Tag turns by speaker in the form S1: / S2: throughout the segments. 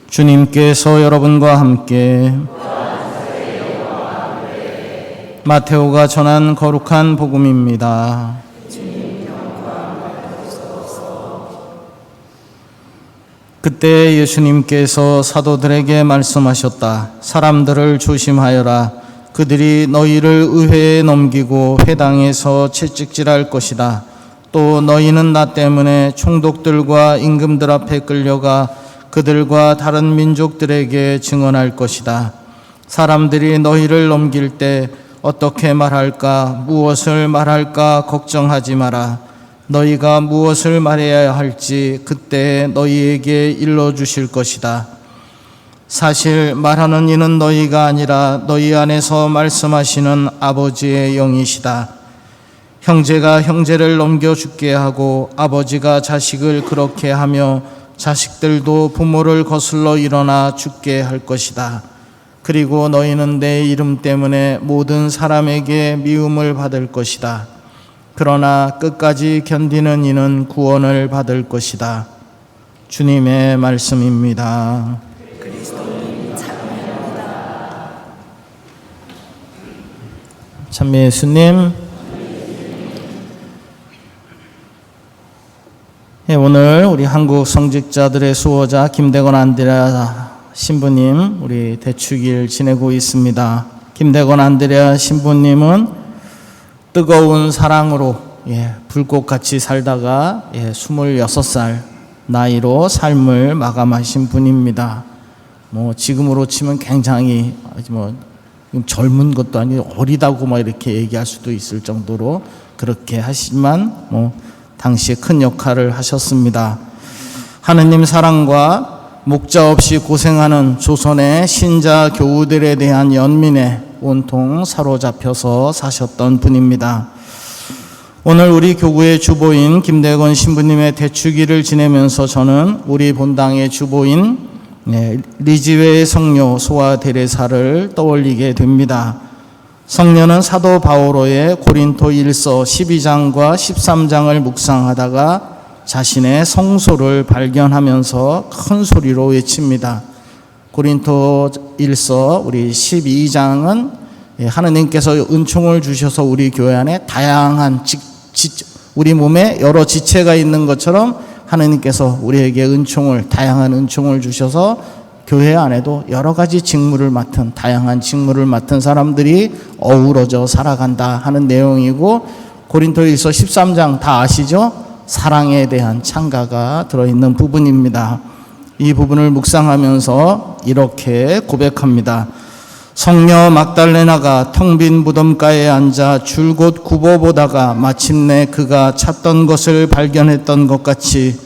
S1: 주님께서 여러분과 함께 마테오가 전한 거룩한 복음입니다. 그때 예수님께서 사도들에게 말씀하셨다. 사람들을 조심하여라. 그들이 너희를 의회에 넘기고 회당에서 채찍질할 것이다. 또 너희는 나 때문에 총독들과 임금들 앞에 끌려가 그들과 다른 민족들에게 증언할 것이다. 사람들이 너희를 넘길 때 어떻게 말할까, 무엇을 말할까 걱정하지 마라. 너희가 무엇을 말해야 할지 그때 너희에게 일러주실 것이다. 사실 말하는 이는 너희가 아니라 너희 안에서 말씀하시는 아버지의 영이시다. 형제가 형제를 넘겨 죽게 하고 아버지가 자식을 그렇게 하며 자식들도 부모를 거슬러 일어나 죽게 할 것이다. 그리고 너희는 내 이름 때문에 모든 사람에게 미움을 받을 것이다. 그러나 끝까지 견디는 이는 구원을 받을 것이다. 주님의 말씀입니다.
S2: 그리스도님 찬양합니다.
S1: 참미 예수님, 오늘 우리 한국 성직자들의 수호자 김대건 안드레아 신부님 우리 대축일 지내고 있습니다. 김대건 안드레아 신부님은 뜨거운 사랑으로 불꽃같이 살다가 26살 나이로 삶을 마감하신 분입니다. 지금으로 치면 굉장히 젊은 것도 아니고 어리다고 이렇게 얘기할 수도 있을 정도로 그렇게 하시지만 당시에 큰 역할을 하셨습니다. 하느님 사랑과 목자 없이 고생하는 조선의 신자 교우들에 대한 연민에 온통 사로잡혀서 사셨던 분입니다. 오늘 우리 교구의 주보인 김대건 신부님의 대축일을 지내면서 저는 우리 본당의 주보인 리지웨의 성녀 소아 데레사를 떠올리게 됩니다. 성녀는 사도 바오로의 고린토 1서 12장과 13장을 묵상하다가 자신의 성소를 발견하면서 큰 소리로 외칩니다. 고린토 1서 우리 12장은 하느님께서 은총을 주셔서 우리 교회 안에 다양한 우리 몸에 여러 지체가 있는 것처럼 하느님께서 우리에게 다양한 은총을 주셔서 교회 안에도 여러 가지 다양한 직무를 맡은 사람들이 어우러져 살아간다 하는 내용이고, 고린토일서 13장 다 아시죠? 사랑에 대한 찬가가 들어있는 부분입니다. 이 부분을 묵상하면서 이렇게 고백합니다. 성녀 막달레나가 텅 빈 무덤가에 앉아 줄곧 굽어보다가 마침내 그가 찾던 것을 발견했던 것 같이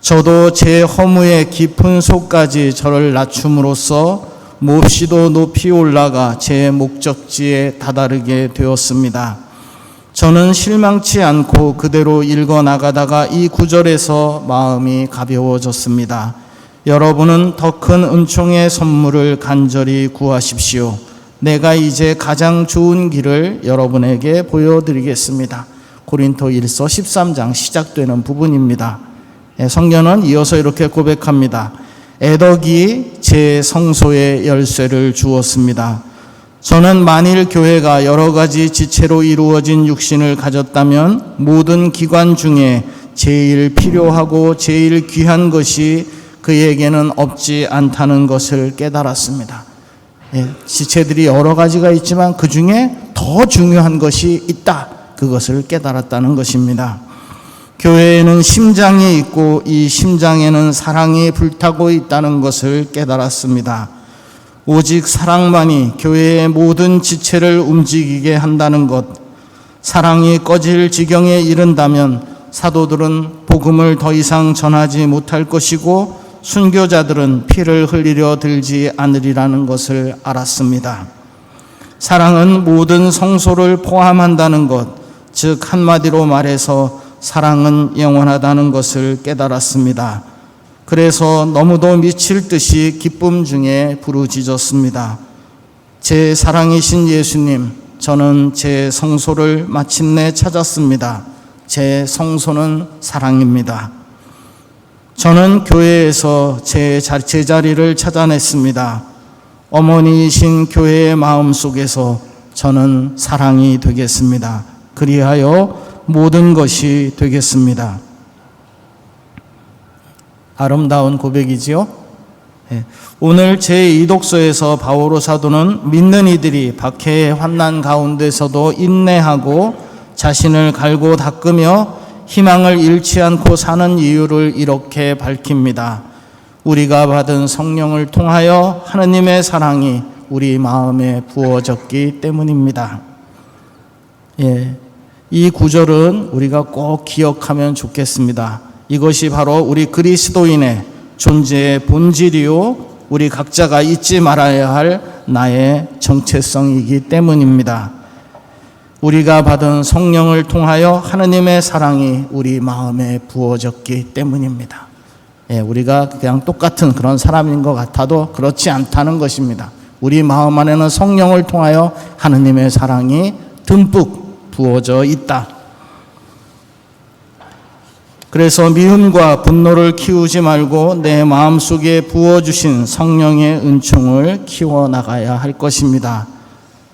S1: 저도 제 허무의 깊은 속까지 저를 낮춤으로써 몹시도 높이 올라가 제 목적지에 다다르게 되었습니다. 저는 실망치 않고 그대로 읽어나가다가 이 구절에서 마음이 가벼워졌습니다. 여러분은 더 큰 은총의 선물을 간절히 구하십시오. 내가 이제 가장 좋은 길을 여러분에게 보여드리겠습니다. 고린토 1서 13장 시작되는 부분입니다. 성녀는 이어서 이렇게 고백합니다. 애덕이 제 성소에 열쇠를 주었습니다. 저는 만일 교회가 여러 가지 지체로 이루어진 육신을 가졌다면 모든 기관 중에 제일 필요하고 제일 귀한 것이 그에게는 없지 않다는 것을 깨달았습니다. 지체들이 여러 가지가 있지만 그 중에 더 중요한 것이 있다. 그것을 깨달았다는 것입니다. 교회에는 심장이 있고 이 심장에는 사랑이 불타고 있다는 것을 깨달았습니다. 오직 사랑만이 교회의 모든 지체를 움직이게 한다는 것, 사랑이 꺼질 지경에 이른다면 사도들은 복음을 더 이상 전하지 못할 것이고 순교자들은 피를 흘리려 들지 않으리라는 것을 알았습니다. 사랑은 모든 성소를 포함한다는 것, 즉 한마디로 말해서 사랑은 영원하다는 것을 깨달았습니다. 그래서 너무도 미칠 듯이 기쁨 중에 부르짖었습니다. 제 사랑이신 예수님, 저는 제 성소를 마침내 찾았습니다. 제 성소는 사랑입니다. 저는 교회에서 제 제자리를 찾아냈습니다. 어머니이신 교회의 마음 속에서 저는 사랑이 되겠습니다. 그리하여 모든 것이 되겠습니다. 아름다운 고백이지요? 오늘 제2독서에서 바오로 사도는 믿는 이들이 박해의 환난 가운데서도 인내하고 자신을 갈고 닦으며 희망을 잃지 않고 사는 이유를 이렇게 밝힙니다. 우리가 받은 성령을 통하여 하느님의 사랑이 우리 마음에 부어졌기 때문입니다. 이 구절은 우리가 꼭 기억하면 좋겠습니다. 이것이 바로 우리 그리스도인의 존재의 본질이요, 우리 각자가 잊지 말아야 할 나의 정체성이기 때문입니다. 우리가 받은 성령을 통하여 하느님의 사랑이 우리 마음에 부어졌기 때문입니다. 우리가 그냥 똑같은 그런 사람인 것 같아도 그렇지 않다는 것입니다. 우리 마음 안에는 성령을 통하여 하느님의 사랑이 듬뿍 부어져 있다. 그래서 미움과 분노를 키우지 말고 내 마음속에 부어주신 성령의 은총을 키워나가야 할 것입니다.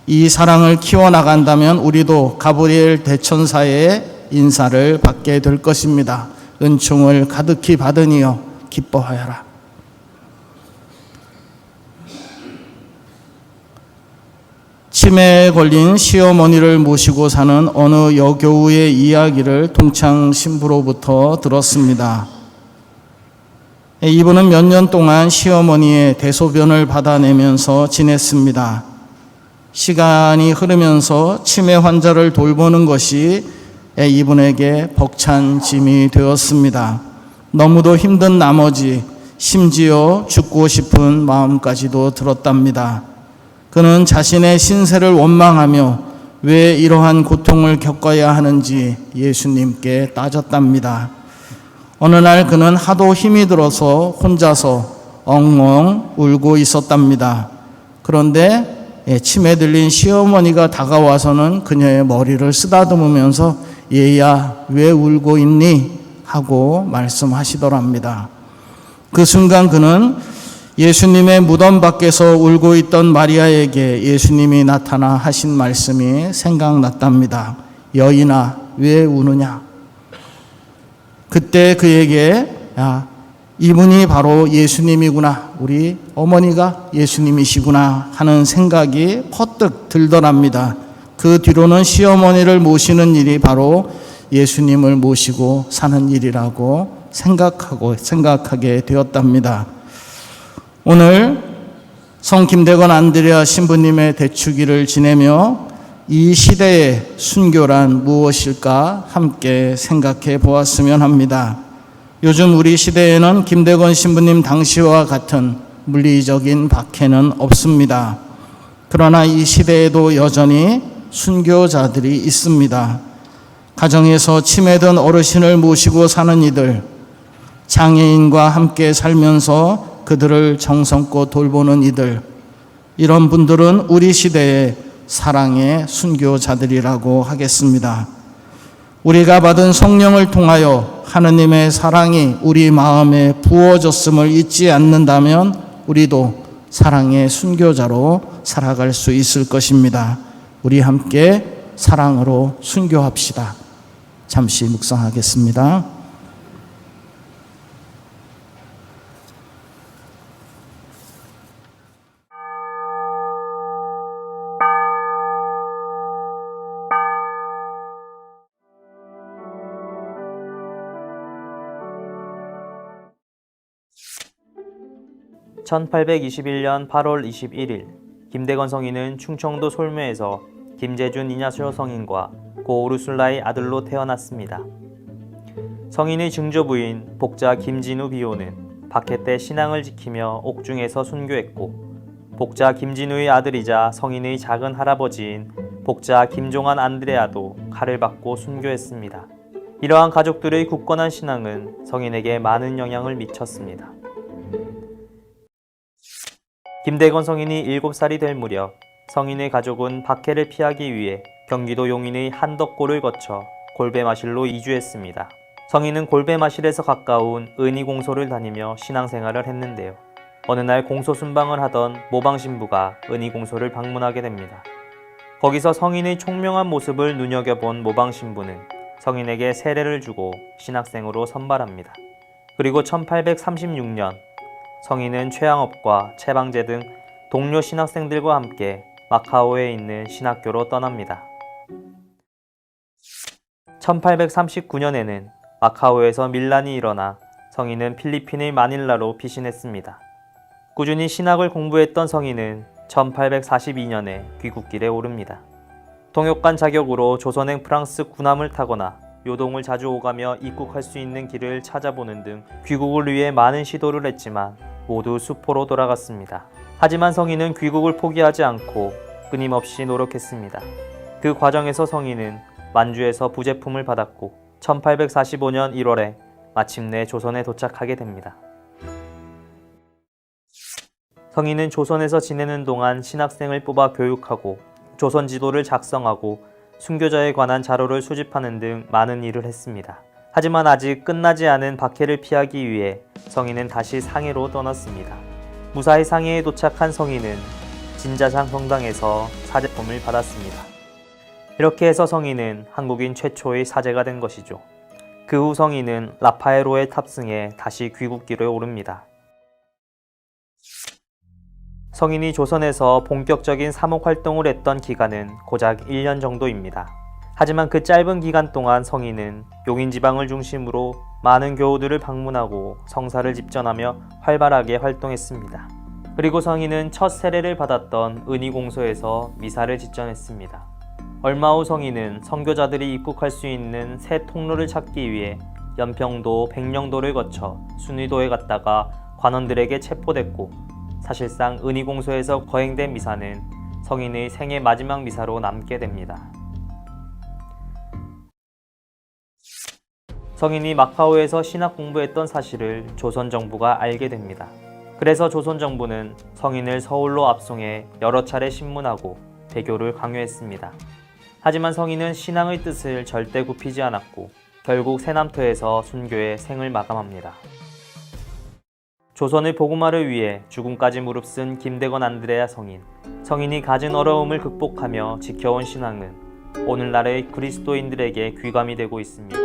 S1: 이 사랑을 키워나간다면 우리도 가브리엘 대천사의 인사를 받게 될 것입니다. 은총을 가득히 받으니여 기뻐하여라. 치매에 걸린 시어머니를 모시고 사는 어느 여교우의 이야기를 동창 신부로부터 들었습니다. 이분은 몇 년 동안 시어머니의 대소변을 받아내면서 지냈습니다. 시간이 흐르면서 치매 환자를 돌보는 것이 이분에게 벅찬 짐이 되었습니다. 너무도 힘든 나머지 심지어 죽고 싶은 마음까지도 들었답니다. 그는 자신의 신세를 원망하며 왜 이러한 고통을 겪어야 하는지 예수님께 따졌답니다. 어느 날 그는 하도 힘이 들어서 혼자서 엉엉 울고 있었답니다. 그런데 치매 들린 시어머니가 다가와서는 그녀의 머리를 쓰다듬으면서 얘야 왜 울고 있니? 하고 말씀하시더랍니다. 그 순간 그는 예수님의 무덤 밖에서 울고 있던 마리아에게 예수님이 나타나 하신 말씀이 생각났답니다. 여인아 왜 우느냐? 그때 그에게 이분이 바로 예수님이구나, 우리 어머니가 예수님이시구나 하는 생각이 퍼뜩 들더랍니다. 그 뒤로는 시어머니를 모시는 일이 바로 예수님을 모시고 사는 일이라고 생각하게 되었답니다. 오늘 성 김대건 안드레아 신부님의 대축일을 지내며 이 시대의 순교란 무엇일까 함께 생각해 보았으면 합니다. 요즘 우리 시대에는 김대건 신부님 당시와 같은 물리적인 박해는 없습니다. 그러나 이 시대에도 여전히 순교자들이 있습니다. 가정에서 치매든 어르신을 모시고 사는 이들, 장애인과 함께 살면서 그들을 정성껏 돌보는 이들, 이런 분들은 우리 시대의 사랑의 순교자들이라고 하겠습니다. 우리가 받은 성령을 통하여 하느님의 사랑이 우리 마음에 부어졌음을 잊지 않는다면 우리도 사랑의 순교자로 살아갈 수 있을 것입니다. 우리 함께 사랑으로 순교합시다. 잠시 묵상하겠습니다.
S3: (1821년 8월 21일) 김대건 성인은 충청도 솔묘에서 김재준 이냐쇼 성인과 고 우르술라의 아들로 태어났습니다. 성인의 증조부인 복자 김진우 비호는 박해 때 신앙을 지키며 옥중에서 순교했고, 복자 김진우의 아들이자 성인의 작은 할아버지인 복자 김종환 안드레아도 칼을 받고 순교했습니다. 이러한 가족들의 굳건한 신앙은 성인에게 많은 영향을 미쳤습니다. 김대건 성인이 7살이 될 무렵 성인의 가족은 박해를 피하기 위해 경기도 용인의 한덕고를 거쳐 골배마실로 이주했습니다. 성인은 골배마실에서 가까운 은희공소를 다니며 신앙생활을 했는데요. 어느 날 공소 순방을 하던 모방 신부가 은희공소를 방문하게 됩니다. 거기서 성인의 총명한 모습을 눈여겨본 모방 신부는 성인에게 세례를 주고 신학생으로 선발합니다. 그리고 1836년 성인은 최양업과 최방재 등 동료 신학생들과 함께 마카오에 있는 신학교로 떠납니다. 1839년에는 마카오에서 밀란이 일어나 성인은 필리핀의 마닐라로 피신했습니다. 꾸준히 신학을 공부했던 성인은 1842년에 귀국길에 오릅니다. 통역관 자격으로 조선행 프랑스 군함을 타거나 요동을 자주 오가며 입국할 수 있는 길을 찾아보는 등 귀국을 위해 많은 시도를 했지만 모두 수포로 돌아갔습니다. 하지만 성인은 귀국을 포기하지 않고 끊임없이 노력했습니다. 그 과정에서 성인은 만주에서 부제품을 받았고 1845년 1월에 마침내 조선에 도착하게 됩니다. 성인은 조선에서 지내는 동안 신학생을 뽑아 교육하고 조선 지도를 작성하고 순교자에 관한 자료를 수집하는 등 많은 일을 했습니다. 하지만 아직 끝나지 않은 박해를 피하기 위해 성인은 다시 상해로 떠났습니다. 무사히 상해에 도착한 성인은 진자장 성당에서 사제품을 받았습니다. 이렇게 해서 성인은 한국인 최초의 사제가 된 것이죠. 그 후 성인은 라파에로에 탑승해 다시 귀국길에 오릅니다. 성인이 조선에서 본격적인 사목 활동을 했던 기간은 고작 1년 정도입니다. 하지만 그 짧은 기간 동안 성인은 용인지방을 중심으로 많은 교우들을 방문하고 성사를 집전하며 활발하게 활동했습니다. 그리고 성인은 첫 세례를 받았던 은희공소에서 미사를 집전했습니다. 얼마 후 성인은 선교자들이 입국할 수 있는 새 통로를 찾기 위해 연평도, 백령도를 거쳐 순의도에 갔다가 관원들에게 체포됐고 사실상 은희공소에서 거행된 미사는 성인의 생애 마지막 미사로 남게 됩니다. 성인이 마카오에서 신학 공부했던 사실을 조선 정부가 알게 됩니다. 그래서 조선 정부는 성인을 서울로 압송해 여러 차례 신문하고 배교를 강요했습니다. 하지만 성인은 신앙의 뜻을 절대 굽히지 않았고 결국 새남터에서 순교해 생을 마감합니다. 조선의 복음화를 위해 죽음까지 무릅쓴 김대건 안드레아 성인. 성인이 가진 어려움을 극복하며 지켜온 신앙은 오늘날의 그리스도인들에게 귀감이 되고 있습니다.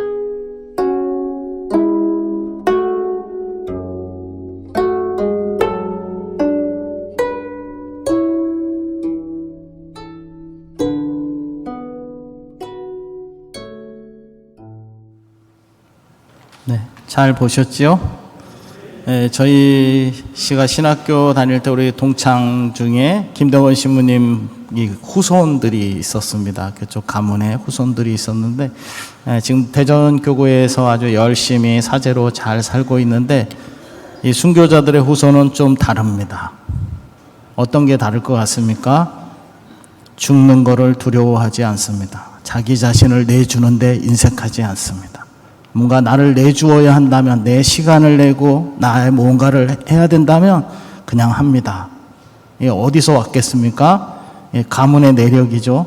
S1: 네, 잘 보셨지요? 저희 씨가 신학교 다닐 때 우리 동창 중에 김대건 신부님 후손들이 있었습니다. 그쪽 가문에 후손들이 있었는데 지금 대전교구에서 아주 열심히 사제로 잘 살고 있는데 이 순교자들의 후손은 좀 다릅니다. 어떤 게 다를 것 같습니까? 죽는 거를 두려워하지 않습니다. 자기 자신을 내주는데 인색하지 않습니다. 뭔가 나를 내주어야 한다면 내 시간을 내고 나의 뭔가를 해야 된다면 그냥 합니다. 어디서 왔겠습니까? 가문의 내력이죠.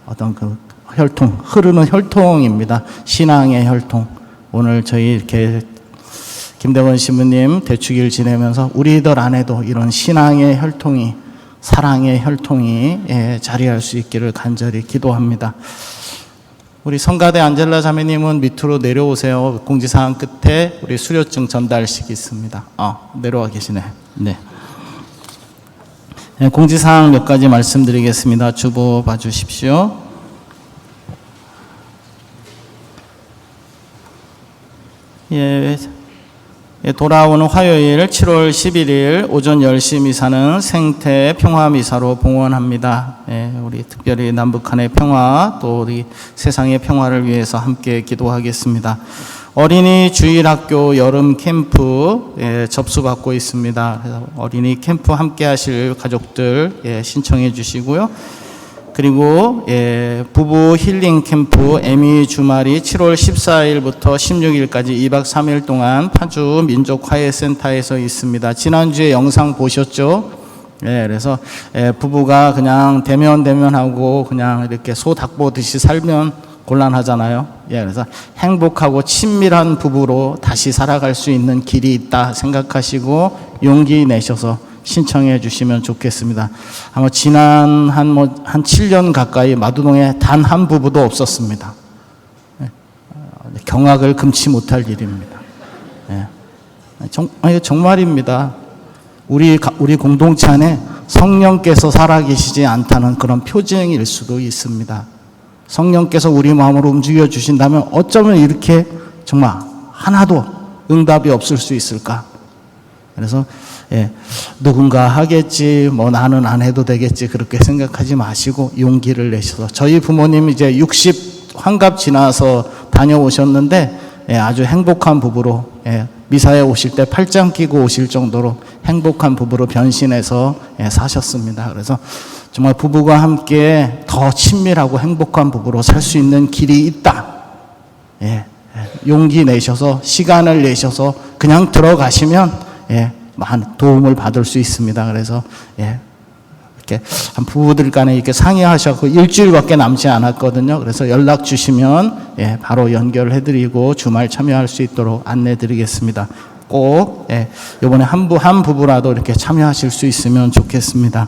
S1: 어떤 그 혈통, 흐르는 혈통입니다. 신앙의 혈통. 오늘 저희 이렇게 김대건 신부님 대축일 지내면서 우리들 안에도 이런 신앙의 혈통이, 사랑의 혈통이 자리할 수 있기를 간절히 기도합니다. 우리 성가대 안젤라 자매님은 밑으로 내려오세요. 공지사항 끝에 우리 수료증 전달식이 있습니다. 내려와 계시네. 네. 공지사항 몇 가지 말씀드리겠습니다. 주보 봐주십시오. 돌아오는 화요일 7월 11일 오전 10시 미사는 생태 평화 미사로 봉헌합니다. 우리 특별히 남북한의 평화 또 우리 세상의 평화를 위해서 함께 기도하겠습니다. 어린이 주일학교 여름 캠프 접수받고 있습니다. 그래서 어린이 캠프 함께 하실 가족들 신청해 주시고요. 그리고 부부 힐링 캠프 애미 주말이 7월 14일부터 16일까지 2박 3일 동안 파주 민족화해센터에서 있습니다. 지난주에 영상 보셨죠? 그래서 부부가 그냥 대면하고 그냥 이렇게 소 닭 보듯이 살면 곤란하잖아요. 예, 그래서 행복하고 친밀한 부부로 다시 살아갈 수 있는 길이 있다 생각하시고 용기 내셔서 신청해 주시면 좋겠습니다. 아마 지난 한 7년 가까이 마두동에 단 한 부부도 없었습니다. 예, 경악을 금치 못할 일입니다. 예, 정말입니다. 우리 공동체 안에 성령께서 살아계시지 않다는 그런 표징일 수도 있습니다. 성령께서 우리 마음으로 움직여 주신다면 어쩌면 이렇게 정말 하나도 응답이 없을 수 있을까? 그래서 누군가 하겠지, 뭐 나는 안 해도 되겠지 그렇게 생각하지 마시고 용기를 내셔서 저희 부모님 이제 60 환갑 지나서 다녀오셨는데 아주 행복한 부부로 미사에 오실 때 팔짱 끼고 오실 정도로 행복한 부부로 변신해서 사셨습니다. 그래서 정말 부부가 함께 더 친밀하고 행복한 부부로 살 수 있는 길이 있다. 용기 내셔서 시간을 내셔서 그냥 들어가시면 많은 도움을 받을 수 있습니다. 그래서 이렇게 한 부부들 간에 이렇게 상의하셔서 일주일밖에 남지 않았거든요. 그래서 연락 주시면 바로 연결해드리고 주말 참여할 수 있도록 안내드리겠습니다. 꼭 이번에 한 부부라도 이렇게 참여하실 수 있으면 좋겠습니다.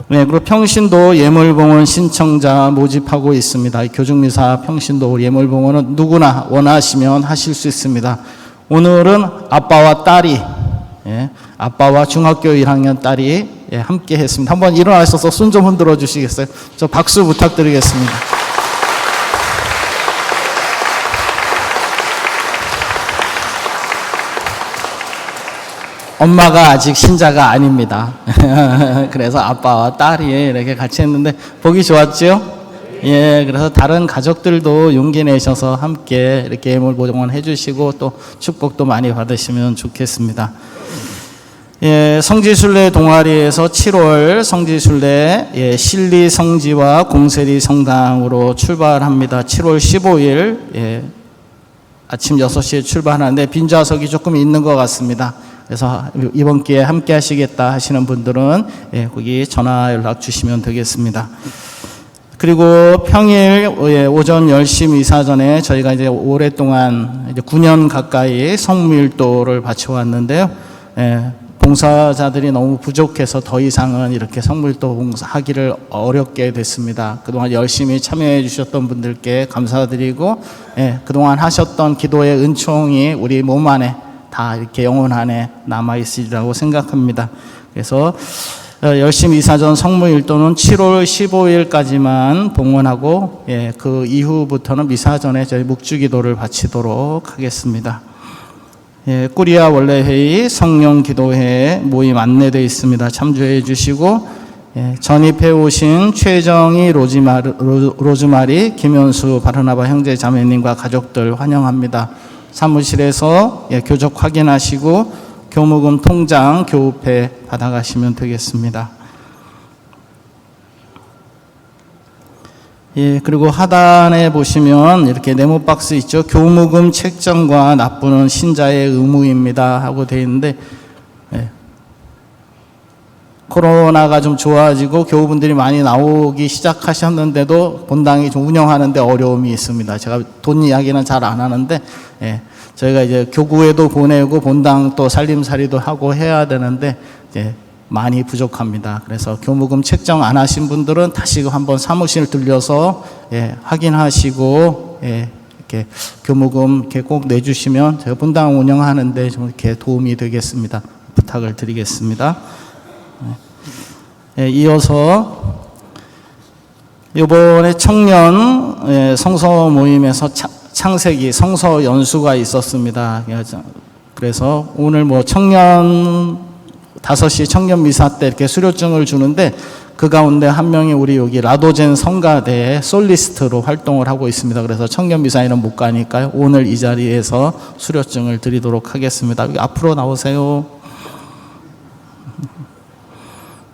S1: 그리고 평신도 예물봉헌 신청자 모집하고 있습니다. 교중미사 평신도 예물봉헌은 누구나 원하시면 하실 수 있습니다. 오늘은 아빠와 딸이 아빠와 중학교 1학년 딸이 함께 했습니다. 한번 일어나셔서 손 좀 흔들어 주시겠어요? 저 박수 부탁드리겠습니다. 엄마가 아직 신자가 아닙니다. 그래서 아빠와 딸이 이렇게 같이 했는데 보기 좋았죠? 그래서 다른 가족들도 용기 내셔서 함께 이렇게 예물봉헌 해주시고 또 축복도 많이 받으시면 좋겠습니다. 성지순례 동아리에서 7월 성지순례 실리 성지와 공세리 성당으로 출발합니다. 7월 15일 아침 6시에 출발하는데 빈좌석이 조금 있는 것 같습니다. 그래서 이번 기회에 함께 하시겠다 하시는 분들은 거기 전화 연락 주시면 되겠습니다. 그리고 평일 오전 10시 미사 전에 저희가 이제 오랫동안 이제 9년 가까이 성무일도를 바쳐왔는데요. 봉사자들이 너무 부족해서 더 이상은 이렇게 성무일도 봉사하기를 어렵게 됐습니다. 그동안 열심히 참여해 주셨던 분들께 감사드리고 그동안 하셨던 기도의 은총이 우리 몸 안에 다 이렇게 영혼 안에 남아있으리라고 생각합니다. 그래서 열심히 이사전 성무일도는 7월 15일까지만 봉헌하고 그 이후부터는 미사전에 저희 묵주기도를 바치도록 하겠습니다. 꾸리아 원래회의 성령기도회 모임 안내되어 있습니다. 참조해 주시고 전입해 오신 최정희 로즈마리 김현수 바르나바 형제 자매님과 가족들 환영합니다. 사무실에서 교적 확인하시고 교무금 통장 교우패 받아가시면 되겠습니다. 그리고 하단에 보시면 이렇게 네모 박스 있죠. 교무금 책정과 납부는 신자의 의무입니다 하고 되어 있는데 코로나가 좀 좋아지고 교우분들이 많이 나오기 시작하셨는데도 본당이 좀 운영하는데 어려움이 있습니다. 제가 돈 이야기는 잘 안 하는데 저희가 이제 교구에도 보내고 본당 또 살림살이도 하고 해야 되는데 많이 부족합니다. 그래서 교무금 책정 안 하신 분들은 다시 한번 사무실 들려서 확인하시고 이렇게 교무금 이렇게 꼭 내주시면 제가 본당 운영하는데 좀 이렇게 도움이 되겠습니다. 부탁을 드리겠습니다. 이어서 이번에 청년 성서 모임에서 창세기 성서 연수가 있었습니다. 그래서 오늘 청년 5시 청년 미사 때 이렇게 수료증을 주는데 그 가운데 한 명이 우리 여기 라도젠 성가대 솔리스트로 활동을 하고 있습니다. 그래서 청년 미사에는 못 가니까요. 오늘 이 자리에서 수료증을 드리도록 하겠습니다. 여기 앞으로 나오세요.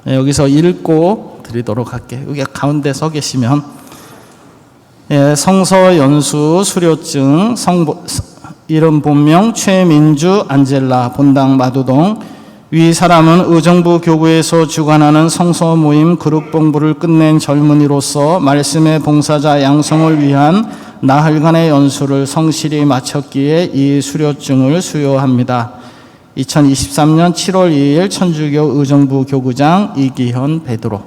S1: 여기서 읽고 드리도록 할게요. 여기 가운데 서 계시면 성서 연수 수료증 이름 본명 최민주 안젤라 본당 마두동 위 사람은 의정부 교구에서 주관하는 성서 모임 그룹 공부를 끝낸 젊은이로서 말씀의 봉사자 양성을 위한 나흘간의 연수를 성실히 마쳤기에 이 수료증을 수여합니다. 2023년 7월 2일 천주교 의정부 교구장 이기현 베드로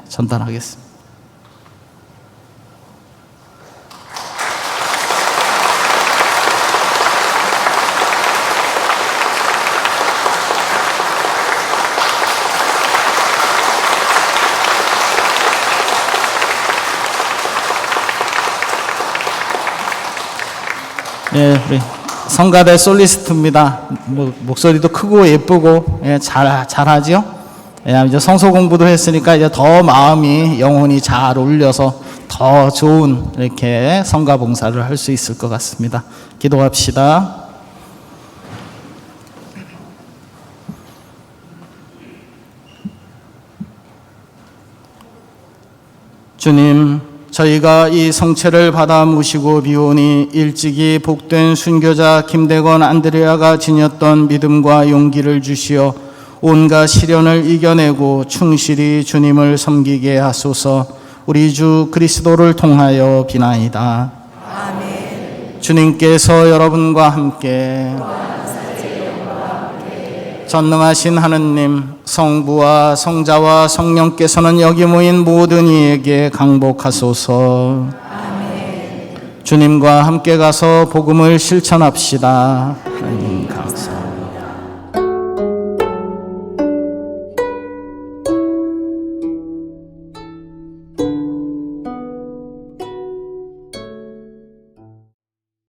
S1: 전달하겠습니다. 우리 성가대 솔리스트입니다. 목소리도 크고 예쁘고 잘하죠. 이제 성서 공부도 했으니까 이제 더 마음이 영혼이 잘 울려서 더 좋은 이렇게 성가 봉사를 할 수 있을 것 같습니다. 기도합시다. 주님, 저희가 이 성체를 받아 모시고 비오니 일찍이 복된 순교자 김대건 안드레아가 지녔던 믿음과 용기를 주시어 온갖 시련을 이겨내고 충실히 주님을 섬기게 하소서. 우리 주 그리스도를 통하여 비나이다.
S2: 아멘.
S1: 주님께서 여러분과 함께 전능하신 하느님 성부와 성자와 성령께서는 여기 모인 모든 이에게 강복하소서.
S2: 아멘.
S1: 주님과 함께 가서 복음을 실천합시다. 아멘.